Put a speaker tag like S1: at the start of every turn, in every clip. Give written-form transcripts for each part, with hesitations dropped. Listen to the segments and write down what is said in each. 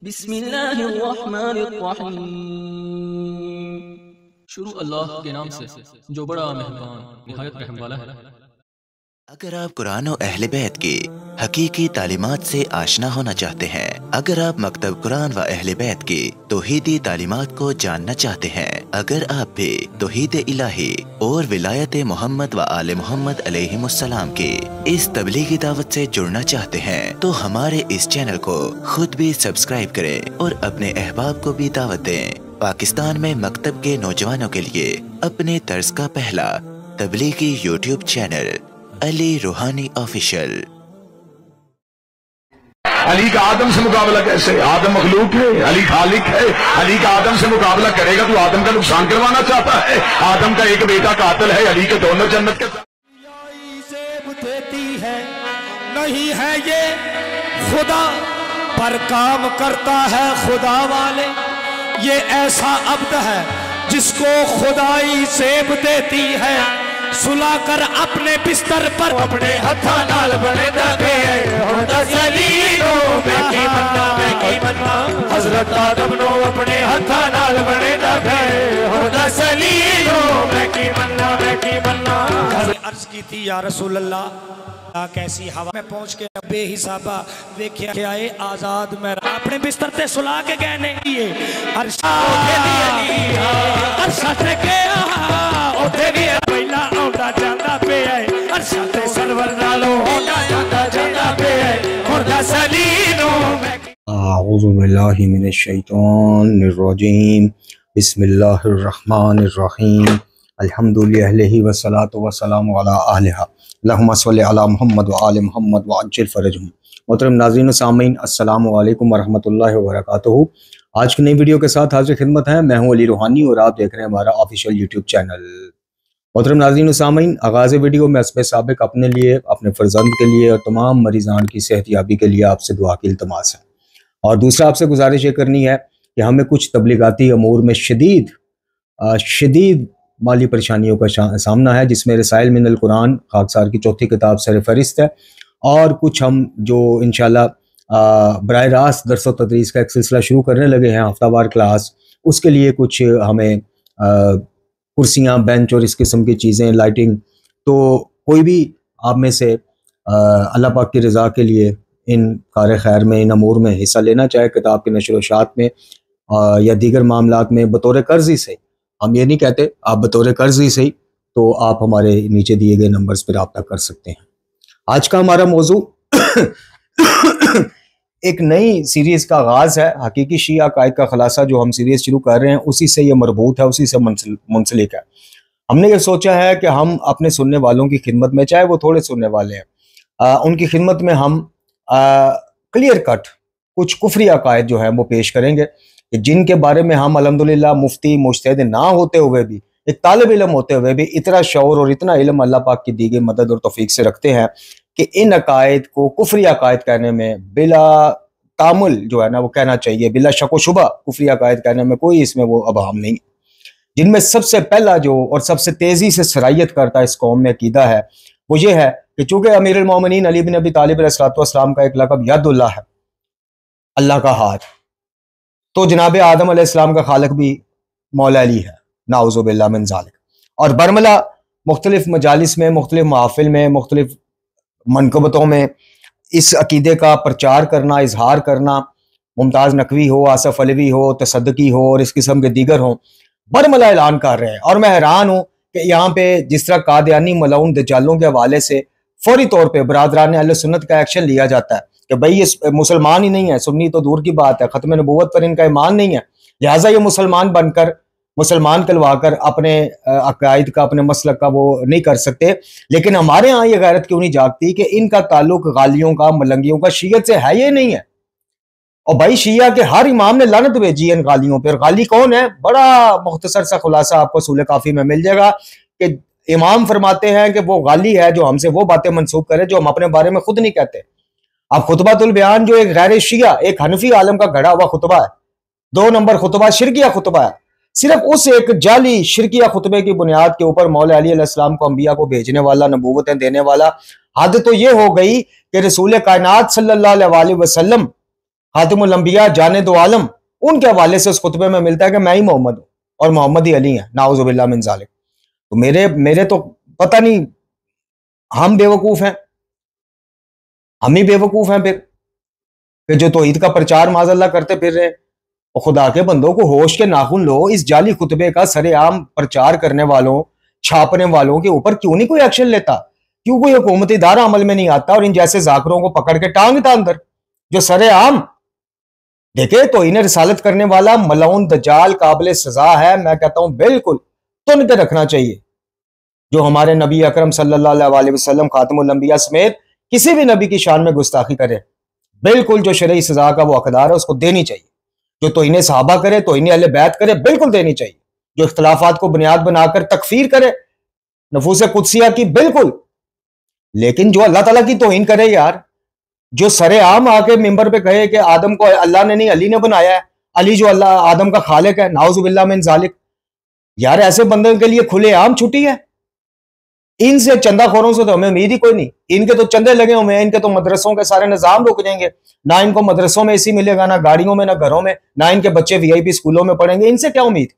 S1: बिस्मिल्लाहिर्रहमानिर्रहीम। शुरू अल्लाह के नाम से जो बड़ा मेहरबान निहायत रहम वाला है।
S2: अगर आप कुरान और अहले बैत की हकीकी तालीमात से आशना होना चाहते हैं, अगर आप मकतब कुरान व अहले बैत की तौहीदी तालीमात को जानना चाहते हैं, अगर आप भी तौहीद इलाही और विलायत मोहम्मद व आले मोहम्मद अलैहिमुस्सलाम की इस तबलीगी दावत से जुड़ना चाहते हैं, तो हमारे इस चैनल को खुद भी सब्सक्राइब करें और अपने अहबाब को भी दावत दें। पाकिस्तान में मकतब के नौजवानों के लिए अपने तर्ज का पहला तबलीगी यूट्यूब चैनल अली रूहानी ऑफिशियल।
S3: अली का आदम से मुकाबला कैसे? आदम मखलूक है, अली खालिक है। अली का आदम से मुकाबला करेगा तो आदम का नुकसान करवाना चाहता है। आदम का एक बेटा कातिल है, अली के दोनों जन्नत के
S4: सेब देती है नहीं है ये खुदा, पर काम करता है खुदा वाले। ये ऐसा अब्द है जिसको खुदाई सेब देती है, सुलाकर अपने बिस्तर पर अपने हथा नाल बने दबे। हजरत आदम नो अपने हथा नाल बने दबे। अर्ज की थी या रसूल अल्लाह कैसी हवा में पहुंच के बेहिसाबा देखे आए आजाद में अपने बिस्तर ते सुला के कहने दिए
S5: औज़ुबिल्लाहि मिनश्शैतानिर्रजीम। बिस्मिल्लाहिर्रहमानिर्रहीम। अल्हम्दुलिल्लाहि वस्सलातु वस्सलामु अला आलिहा। अल्लाहुम्मा सल्लि अला मुहम्मद व आले मुहम्मद व अज्जिल फरजहुम। मोहतरम नाज़रीन व सामीन, अस्सलामु अलैकुम व रहमतुल्लाहि व बरकातुहू। आज की नई वीडियो के साथ हाजिर खिदमत है। मैं हूं अली रूहानी और आप देख रहे हैं हमारा ऑफिशियल यूट्यूब चैनल। मोहतरम नाज़रीन व सामीन, आगाज़ वीडियो में हस्बे साबिक अपने लिए, अपने फर्जंद के लिए और तमाम मरीज़ान की सेहतयाबी के लिए आपसे दुआ की इल्तमास है। और दूसरा आपसे गुजारिश ये करनी है कि हमें कुछ तबलीगाती अमूर में शदीद माली परेशानियों का सामना है, जिसमें रसाइल मिनल कुरान खाकसार की चौथी किताब सर फहरिस्त है। और कुछ हम जो इंशाल्लाह बराह रास्त दरस व तदरीस का एक सिलसिला शुरू करने लगे हैं, हफ्तावार क्लास, उसके लिए कुछ हमें कुर्सियाँ, बेंच और इस किस्म की चीज़ें, लाइटिंग, तो कोई भी आप में से अल्लाह पाक की रज़ा के लिए इन कार खैर में, इन अमूर में हिस्सा लेना चाहे, किताब के नशर व शात में या दीगर मामलात में बतौर कर्ज़ ही सही, हम ये नहीं कहते, आप बतौर कर्ज़ ही सही, तो आप हमारे नीचे दिए गए नंबर्स पर रब्ता कर सकते हैं। आज का हमारा मौजू एक नई सीरीज़ का आगाज़ है। हकीकी शिया अकायद का खुलासा जो हम सीरीज़ शुरू कर रहे हैं, उसी से ये मरबूत है, उसी से मुंसलिक है। हमने ये सोचा है कि हम अपने सुनने वालों की खिदमत में, चाहे वो थोड़े सुनने वाले हैं, उनकी खिदमत में हम क्लियर कट कुछ कुफरी अकायद जो है वो पेश करेंगे, जिनके बारे में हम अल्हम्दुलिल्लाह मुफ्ती मुज्तहिद ना होते हुए भी, एक तालिब इल्म होते हुए भी इतना शऊर और इतना इल्म अल्लाह पाक की दी गई मदद और तौफीक से रखते हैं कि इन अकायद को कुफरी अकायद कहने में बिला तामुल जो है ना वो कहना चाहिए, बिला शक व शुबा कुफरी अकायद कहने में कोई इसमें वो अबहम नहीं। जिनमें सबसे पहला जो और सबसे तेजी से सरायत करता इस कौम में अकीदा है, वो ये है कि चूंकि अमीरुल मोमिनीन अली बिन अबी तालिब अलैहिस्सलाम का एक लक़ब यदुल्लाह है, अल्लाह का हाथ, तो जनाब आदम अलैहिस्सलाम का खालिक भी मौला अली है, नाउज़ु बिल्लाह मिन ज़ालिक। और बरमला मुख्तलिफ मजालिस में, मुख्तलिफ महफिल में, मुख्तलिफ मनकबतों में इस अकीदे का प्रचार करना, इजहार करना, मुमताज़ नकवी हो, आसफ अलवी हो, तसद्दुकी हो और इस किस्म के दीगर हों, बरमला ऐलान कर रहे हैं। और मैं हैरान हूँ कि यहाँ पे जिस तरह कादियानी मलाउन दज्जालों के हवाले से फौरी तौर पे बरादरान अहले सुन्नत का एक्शन लिया जाता है कि भाई ये मुसलमान ही नहीं है, सुन्नी तो दूर की बात है, खत्म नबूवत पर इनका ईमान नहीं है, लिहाजा ये मुसलमान बनकर, मुसलमान कहलवाकर अपने अकायद का, अपने मसलक का वो नहीं कर सकते। लेकिन हमारे यहाँ ये गैरत क्यों नहीं जागती कि इनका ताल्लुक गालियों का, मलंगियों का शियत से है, ये नहीं है। और भाई शिया के हर इमाम ने लानत भेजी है इन गालियों पर। गाली कौन है? बड़ा मुख्तसर सा खुलासा आपको सूले काफी में मिल जाएगा कि इमाम फरमाते हैं कि वो गाली है जो हमसे वो बातें मंसूब करे जो हम अपने बारे में खुद नहीं कहते। अब खुतबातुल बयान जो एक गैर शिया, एक हनफी आलम का घड़ा हुआ खुतबा है, 2 नंबर खुतबा शिरकिया खुतबा है। सिर्फ उस एक जाली शिरकिया खुतबे की बुनियाद के ऊपर मौला अली अलैहिस्सलाम को अंबिया को भेजने वाला, नबूवतें देने वाला, हद तो ये हो गई कि रसूल कायनात सल्लल्लाहु अलैहि वसल्लम खातिमुल अंबिया, जाने दो आलम, उनके हवाले से उस खुतबे में मिलता है कि मैं ही मोहम्मद हूं और मोहम्मद ही अली हैं, नाउजुबिल्लाह मिन ज़ालिक। तो मेरे तो पता नहीं, हम बेवकूफ हैं, हम ही बेवकूफ हैं फिर कि जो तौहीद का प्रचार माज़अल्लाह करते फिर रहे। और खुदा के बंदों को होश के नाखून लो, इस जाली खुतबे का सरेआम प्रचार करने वालों, छापने वालों के ऊपर क्यों नहीं कोई एक्शन लेता? क्यों कोई हुकूमती इदारा अमल में नहीं आता और इन जैसे जाकरों को पकड़ के टांगता अंदर, जो सरेआम देखे तो इन्हें रिसालत करने वाला मलऊन दज्जाल काबिल सजा है। मैं कहता हूं बिल्कुल तुन के रखना चाहिए। जो हमारे नबी अकरम सल्लल्लाहु अलैहि वसल्लम खातिमुल अंबिया समेत किसी भी नबी की शान में गुस्ताखी करे, बिल्कुल जो शरई सजा का वो हकदार है उसको देनी चाहिए। जो तो इन्हें सहाबा करे, तो इन्हें अहले बैत करे, बिल्कुल देनी चाहिए। जो इख्तलाफात को बुनियाद बनाकर तकफीर करे नफूस कुदसिया की, बिल्कुल। लेकिन जो अल्लाह ताला की तौहीन करे यार, जो सरेआम आके मिंबर पे कहे कि आदम को अल्लाह ने नहीं अली ने बनाया है, अली जो अल्लाह आदम का खालिक है, नाउजुबिल्लाह मिन ज़ालिक। यार ऐसे बंदे के लिए खुलेआम छुट्टी है। इनसे चंदाखोरों से तो हमें उम्मीद ही कोई नहीं। इनके तो चंदे लगे हुए हैं, इनके तो मदरसों के सारे निजाम रुक जाएंगे। ना इनको मदरसों में एसी मिलेगा, ना गाड़ियों में, ना घरों में, ना इनके बच्चे वीआईपी स्कूलों में पढ़ेंगे। इनसे क्या उम्मीद?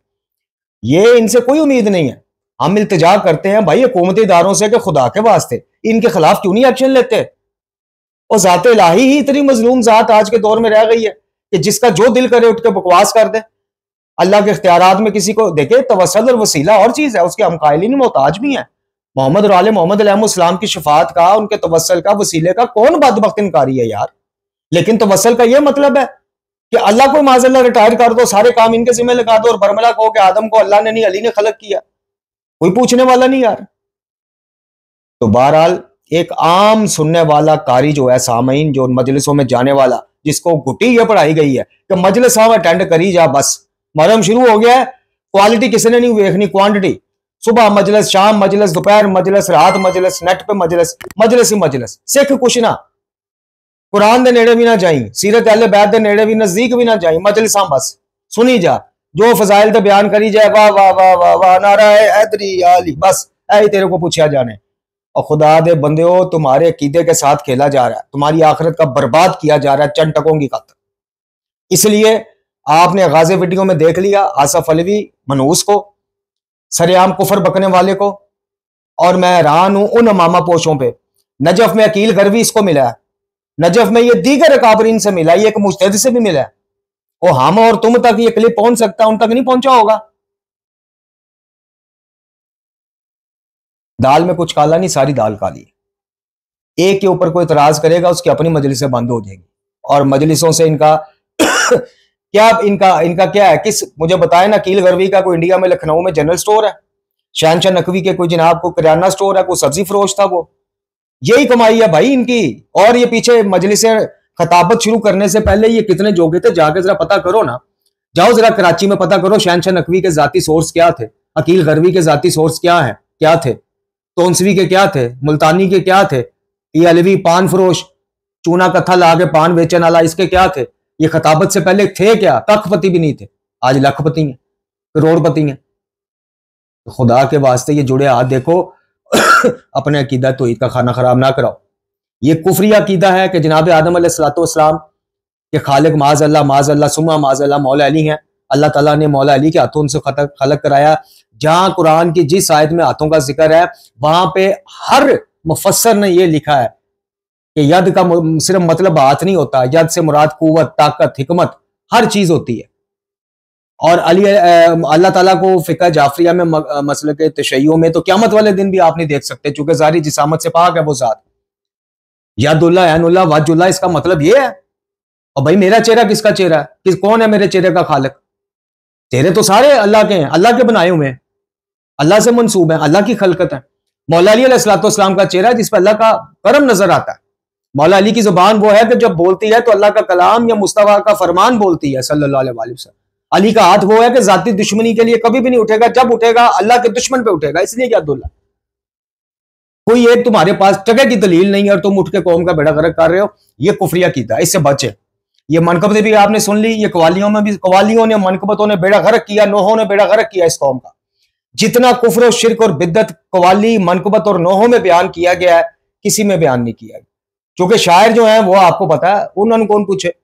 S5: ये इनसे कोई उम्मीद नहीं है। हम इल्तिजा करते हैं भाई हुकूमती इदारों से कि खुदा के वास्ते इनके खिलाफ क्यों नहीं एक्शन लेते? और जाते इलाही ही इतनी मजलूम जात आज के दौर में रह गई है कि जिसका जो दिल करे उठ के बकवास कर दे। अल्लाह के इख्तियारात में किसी को देखे, तवस्सुल और वसीला और चीज है, उसके हम कायलीन मोहताज भी हैं। मोहम्मद और आले मोहम्मद अलैहिस्सलाम की शफात का, उनके तवस्सुल का, वसीले का कौन बदबख्त इनकारी है यार? लेकिन तवस्सुल का यह मतलब है कि अल्लाह को माज़अल्लाह रिटायर कर दो, सारे काम इनके जिम्मे लगा दो और बरमला कहो कि आदम को अल्लाह ने नहीं अली ने खलक किया। कोई पूछने वाला नहीं यार। तो बहरहाल एक आम सुनने वाला कारी जो है, सामईन जो मजलिसों में जाने वाला, जिसको घुटी ये पढ़ाई गई है कि मजलिस अटेंड करी जा, बस मरम शुरू हो गया है। क्वालिटी किसी ने नहीं देखनी, क्वांटिटी। सुबह मजलिस, शाम मजलिस, दोपहर मजलिस, रात मजलिस, नेट पे मजलिस, मजलिस ही मजलिस। सिख कुछ ना, कुरान दे नेड़े भी ना जाई, सीरत अहले बैत दे नेड़े भी नजदीक भी ना जाई, मजलिसां बस सुनी जा, जो फजाइल ते बयान करी जाए, वाह वाह वाह वाह वाह, नारा है हैदरी अली, बस ऐ तेरे को पूछा जाने। और खुदा दे बंदेओ, तुम्हारे अकीदे के साथ खेला जा रहा है, तुम्हारी आखिरत का बर्बाद किया जा रहा है चंद टकों की खातिर। इसलिए आपने गाज़ी वीडियो में देख लिया आसफ अलवी मनूस को, सरेआम कुफर बकने वाले को। और मैं हैरान हूं उन अमामा पोशों पे। नजफ में अकील गरवी इसको मिला है, नजफ में ये दीगर अकाबरीन से मिला है, ये एक मुज्तहिद से भी मिला है। और हम और तुम तक ये क्लिप पहुंच सकता है, उन तक नहीं पहुंचा होगा। दाल में कुछ काला नहीं, सारी दाल काली है। एक के ऊपर कोई इतराज करेगा उसकी अपनी मजलिसें बंद हो जाएंगी। और मजलिसों से इनका क्या इनका क्या है? किस मुझे बताए ना, कील गरवी का कोई इंडिया में लखनऊ में जनरल स्टोर है, शहनशाह नकवी के कोई जनाब को किराना स्टोर है, कोई सब्जी फरोश था, वो यही कमाई है भाई इनकी। और ये पीछे मजलिसें खताबत शुरू करने से पहले ये कितने जोगे थे, जाके जरा पता करो ना, जाओ जरा कराची में पता करो शहनशाह नकवी के जाती सोर्स क्या थे, अकील गरवी के जाती सोर्स क्या थे, तोनसवी के क्या थे, मुल्तानी के क्या थे, ये अलवी पान फरोश चूना कत्था ला के पान बेचने वाला, इसके क्या थे? ये खताबत से पहले थे क्या? कखपति भी नहीं थे, आज लखपति हैं, करोड़पति हैं। तो खुदा के वास्ते ये जुड़े हाथ देखो, अपने अकीदा तौहीद का खाना खराब ना कराओ। ये कुफरी अकीदा है कि जनाब आदम अलैहिस्सलाम के खालिक माज़अल्लाह सुम्मा माज़अल्लाह मौला अली हैं। अल्लाह ताला ने मौला अली के हाथों से खलक कराया। जहां कुरान की जिस आयत में हाथों का जिक्र है, वहां पे हर मुफस्सर ने यह लिखा है कि यद का सिर्फ मतलब हाथ नहीं होता, यद से मुराद कुव्वत, ताकत, हिकमत, हर चीज होती है। और अल्लाह ताला को फिका जाफरिया में मसले के तशय्युओं में तो क़यामत वाले दिन भी आप नहीं देख सकते, चूंकि जारी जिसामत से पाक है वो जात। यादुल्ला ऐनुल्ला वाजुल्ला, इसका मतलब ये है। और भाई मेरा चेहरा किसका चेहरा है? कौन है मेरे चेहरे का खालिक? चेहरे तो सारे अल्लाह के हैं, अल्लाह के बनाए हुए हैं, अल्लाह से मंसूब है, अल्लाह की खलकत है। मौला अली अलैहिस्सलाम का चेहरा जिस पर अल्लाह का करम नजर आता है। मौला अली की जुबान वो है कि जब बोलती है तो अल्लाह का कलाम या मुस्तफा का फरमान बोलती है सल्लल्लाहु अलैहि वसल्लम। अली का हाथ वो है कि जाती दुश्मनी के लिए कभी भी नहीं उठेगा, जब उठेगा अल्लाह के दुश्मन पे उठेगा। इसलिए यादुल्ला, कोई एक तुम्हारे पास टके की दलील नहीं है और तुम उठ के कौम का बेड़ा गर्क कर रहे हो, ये कुफरिया कीता, इससे बचे। ये मनकबतें भी आपने सुन ली, ये कवालियों में भी, कवालियों ने मनकबतों ने बेड़ा गर्क किया, नोहों ने बेड़ा गर्क किया इस कौम का। जितना कुफ्र और शिरक और बिद्दत कवाली, मनकबत और नोहों में बयान किया गया है, किसी में बयान नहीं किया गया। क्योंकि शायर जो है वो आपको पता है, उन्होंने कौन पूछे,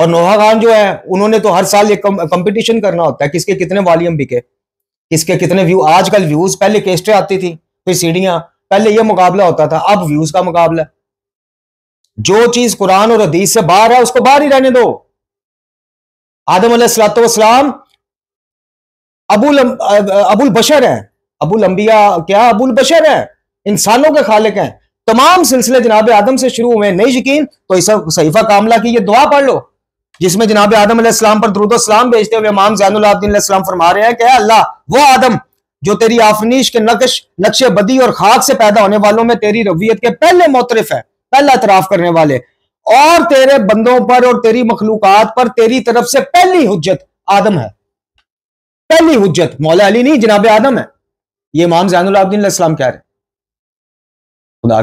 S5: और नोहा खान जो है उन्होंने तो हर साल एक कंपटीशन करना होता है, किसके कितने वॉल्यूम बिके, किसके कितने व्यू। आजकल व्यूज, पहले केस्टें आती थी, फिर सीढ़ियां, पहले ये मुकाबला होता था, अब व्यूज का मुकाबला। जो चीज कुरान और हदीस से बाहर है उसको बाहर ही रहने दो। आदम अलैहिस्सलाम अबुल बशर है, अबुल अंबिया क्या, अबुल बशर है, इंसानों के खालिक हैं। तमाम सिलसिले जनाब आदम से शुरू हुए। नहीं यकीन तो इस सहीफा कामला की ये दुआ पढ़ लो, जिसमें जनाब आदम अलैहिस्सलाम पर दुरूद और सलाम भेजते हुए इमाम ज़ैनुल आबिदीन अलैहिस्सलाम फरमा रहे हैं कि अल्लाह, वो आदम जो तेरी आफनीश के नक्शे बदी और खाक से पैदा होने वालों में तेरी रवियत के पहले मोतरिफ है, पहला इतराफ करने वाले, और तेरे बंदों पर और तेरी मखलूकात पर तेरी तरफ से पहली हुज्जत आदम है। पहली हुज्जत मौला अली नहीं, जनाब आदम है। ये इमाम ज़ैनुल आबिदीन अलैहिस्सलाम कह रहे हैं। खुदा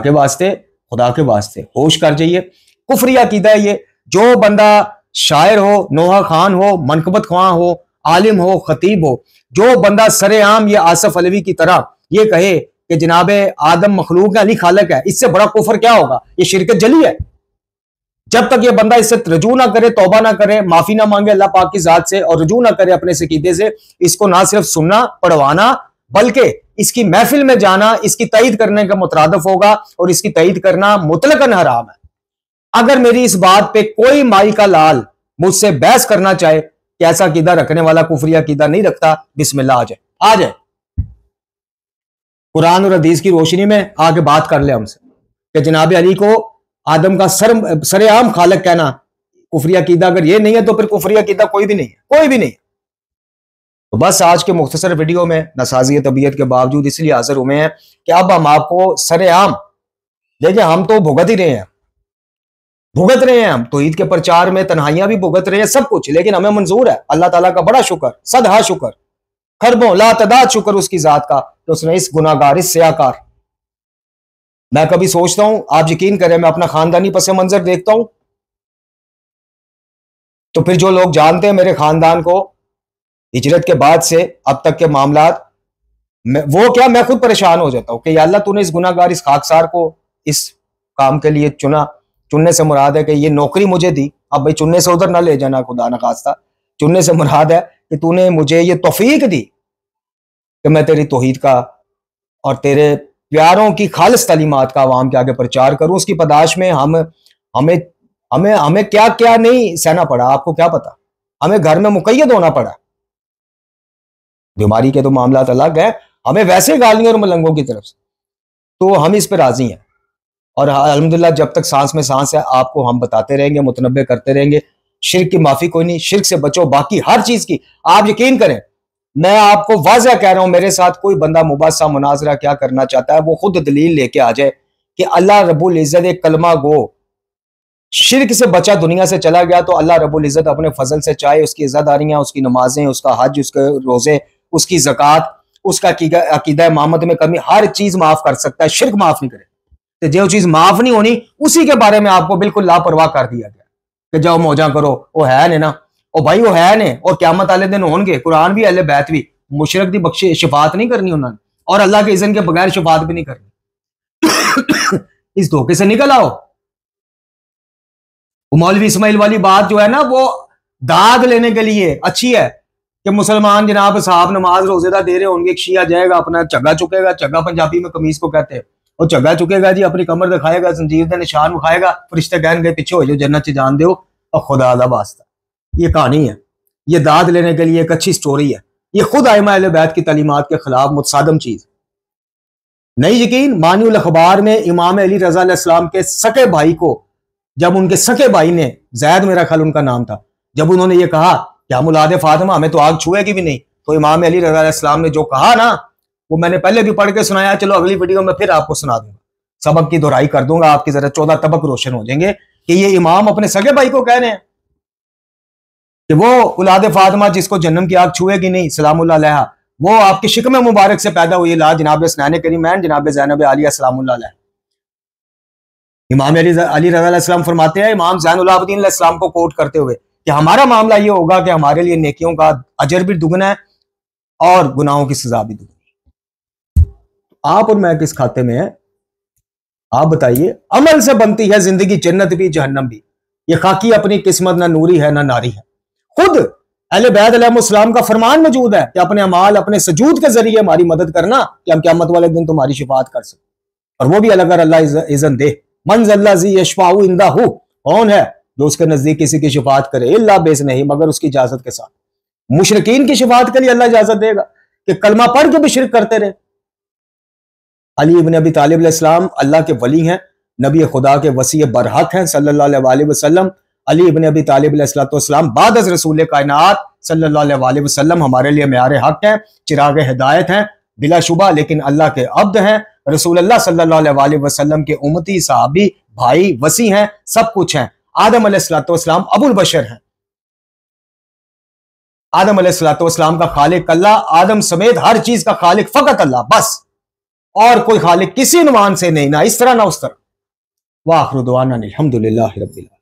S5: के वास्ते होश कर जाइए। कुफरी अकीदा है ये। जो बंदा शायर हो, नोहा खान हो, मनकबत ख्वां हो, आलिम हो, खतीब हो, जो बंदा सरेआम ये आसफ अलवी की तरह ये कहे कि जनाब आदम मखलूक है, अली खालिक है, इससे बड़ा कुफर क्या होगा? ये शिरक जली है। जब तक ये बंदा इससे रजू ना करे, तौबा ना करे, माफी ना मांगे अल्लाह पाक की जात से और रजू ना करे अपने अकीदे से, इसको ना सिर्फ सुनना पढ़वाना बल्कि इसकी महफिल में जाना इसकी तईद करने का मुतरादफ होगा, और इसकी तईद करना मुतलकन हराम है। अगर मेरी इस बात पे कोई माई का लाल मुझसे बहस करना चाहे कि ऐसा अकीदा रखने वाला कुफरी अकीदा नहीं रखता, बिस्मिल्लाह आ जाए कुरान और हदीस की रोशनी में आगे बात कर ले हमसे कि जनाब अली को आदम का सरेआम खालिक कहना कुफरी अकीदा अगर ये नहीं है तो फिर कुफरी अकीदा कोई भी नहीं है, कोई भी नहीं। तो बस आज के मुख्तसर वीडियो में नसाज़ी तबीयत के बावजूद इसलिए हाजिर हुए हैं कि अब हम आपको सरेआम देखिए, हम तो भुगत ही रहे हैं, हम तौहीद के प्रचार में तन्हाइयां भी भुगत रहे हैं, सब कुछ, लेकिन हमें मंजूर है। अल्लाह ताला का बड़ा शुक्र, सदहा शुक्र, खरबों लातदाद शुक्र उसकी जात का कि उसने इस गुनाहगार, इस सयाकार। मैं कभी सोचता हूं, आप यकीन करें, मैं अपना खानदानी पस मंजर देखता हूं तो फिर जो लोग जानते हैं मेरे खानदान को हिजरत के बाद से अब तक के मामलात, मैं खुद परेशान हो जाता हूं कि या अल्लाह तूने इस गुनाहगार, इस खाकसार को इस काम के लिए चुना। चुनने से मुराद है कि ये नौकरी मुझे दी, अब भाई चुनने से उधर ना ले जाना खुदा न खास्ता। चुनने से मुराद है कि तूने मुझे ये तौफीक दी कि मैं तेरी तौहीद का और तेरे प्यारों की खालिस तालीमात का आवाम के आगे प्रचार करूं। उसकी पदाश में हमें क्या क्या नहीं सहना पड़ा, आपको क्या पता। हमें घर में मुकैयद होना पड़ा। बीमारी के तो मामलात अलग है, हमें वैसे गालियों और मलंगों की तरफ से, तो हम इस पर राजी हैं। और अल्हम्दुलिल्लाह जब तक सांस में सांस है आपको हम बताते रहेंगे, मुतनब्बे करते रहेंगे। शिर्क की माफी कोई नहीं, शिर्क से बचो, बाकी हर चीज की आप यकीन करें। मैं आपको वाज़ह कह रहा हूं, मेरे साथ कोई बंदा मुबासा मुनाजरा क्या करना चाहता है वो खुद दलील लेके आ जाए कि अल्लाह रब्बुल इज्जत एक कलमा गो शिर्क से बचा दुनिया से चला गया तो अल्लाह रब्बुल इज्जत अपने फजल से, चाहे उसकी इज़्ज़ादारियां, उसकी नमाजें, उसका हज, उसके रोजे, उसकी ज़कात, उसका अकीदा इमामत में कमी, हर चीज माफ कर सकता है, शिर्क माफ नहीं करे। तो जो चीज माफ नहीं होनी उसी के बारे में आपको बिल्कुल लापरवाह कर दिया गया कि जाओ मौजा करो, वो है ने ना, ओ भाई वो है ने, और क़यामत वाले दिन होंगे। कुरान भी, अहले बैत भी, मुशरक दी बख्शे शफात नहीं करनी उन्होंने, और अल्लाह के इज़्न के बगैर शफात भी नहीं करनी। इस धोखे से निकल आओ। मौलवी इस्माइल वाली बात जो है ना, वो दाद लेने के लिए अच्छी है कि मुसलमान जनाब साहब नमाज रोजेदार दे रहे होंगे, एक शिया जाएगा अपना चग्गा चुकेगा, चग्गा पंजाबी में कमीज को कहते हैं, और चग्गा चुकेगा जी, अपनी कमर दिखाएगा, जंजीर का निशान दिखाएगा, फरिश्ते कहने पीछे हो जाओ, जन्नत से जान दो, और खुदा दा वास्ता। ये कहानी है, ये दाद लेने के लिए एक अच्छी स्टोरी है। ये खुद आइमा अहले बैत की तालीमात के खिलाफ मुतसादम चीज। नहीं यकीन, मानिउल अखबार में इमाम अली रज़ा अलैहिस्सलाम के सके भाई को, जब उनके सके भाई ने, जैद मेरा ख्याल उनका नाम था, जब उन्होंने ये कहा कि हम औलाद फातिमा, हमें तो आग छुएगी भी नहीं, तो इमाम अली रज़ा अलैहिस्सलाम ने जो कहा ना, वो मैंने पहले भी पढ़ के सुनाया। चलो अगली वीडियो में फिर आपको सुना दूंगा, सबक की दोहराई कर दूंगा, आपकी जरा 14 तबक रोशन हो जाएंगे कि ये इमाम अपने सगे भाई को कह रहे हैं कि वो औलाद फातिमा जिसको जन्नम की आग छुएगी नहीं, सलामुल्लाह अलैहा, वो आपकी शिकम मुबारक से पैदा हुई ला जनाब हसनैन करीमैन जनाब ज़ैनब आलिया सलामुल्लाह अलैहा। इमाम अली रज़ा अलैहिस्सलाम फरमाते हैं, इमाम ज़ैनुल आबिदीन अलैहिस्सलाम को कोट करते हुए, कि हमारा मामला ये होगा कि हमारे लिए नेकियों का अजर भी दुगना है और गुनाहों की सजा भी दुगनी। आप और मैं किस खाते में है आप बताइए। अमल से बनती है जिंदगी, जन्नत भी जहन्नम भी। ये खाकी अपनी किस्मत ना नूरी है ना नारी है। खुद अहले बैत अलैहिस्सलाम का फरमान मौजूद है कि अपने अमाल अपने सजूद के जरिए हमारी मदद करना कि हम क़यामत वाले दिन तुम्हारी शिफात कर सकें। और वो भी अगर अल्लाह इज़्ज़त दे, मन ज़ल्लज़ी यशफ़ाउ इंदहु, कौन है जो उसके नजदीक किसी की शिफात करे, इल्ला बेस नहीं मगर उसकी इजाजत के साथ। मुशरिकीन की शिफात के लिए अल्लाह इजाजत देगा कि कलमा पढ़ के भी शिरक करते रहे। अली इब्न अबी तालिब अलैहिस्सलाम अल्लाह के वली हैं, नबी खुदा के वसी बरहक हैं सल्लल्लाहु अलैहि वसल्लम। अली इब्न अबी तालिब अलैहिस्सलाम बाद अज़ रसूल कायनात सल्लल्लाहु अलैहि वसल्लम हमारे लिए मेयार हक हैं, चिराग हिदायत हैं बिलाशुबा, लेकिन अल्लाह के अब्द हैं। रसूलुल्लाह सल्लल्लाहु अलैहि वसल्लम के उम्मती, साहबी, भाई, वसी हैं, सब कुछ हैं। आदम अलैहिस्सलाम अबुल बशर हैं। आदम अलैहिस्सलाम का खालिक अल्लाह, आदम समेत हर चीज का खालिक फकत अल्लाह, बस और कोई खालिक किसी नुमान से नहीं, ना इस तरह ना उस तरह। वाखिर दुआना अल्हम्दुलिल्लाहि रब्बिल आलमीन।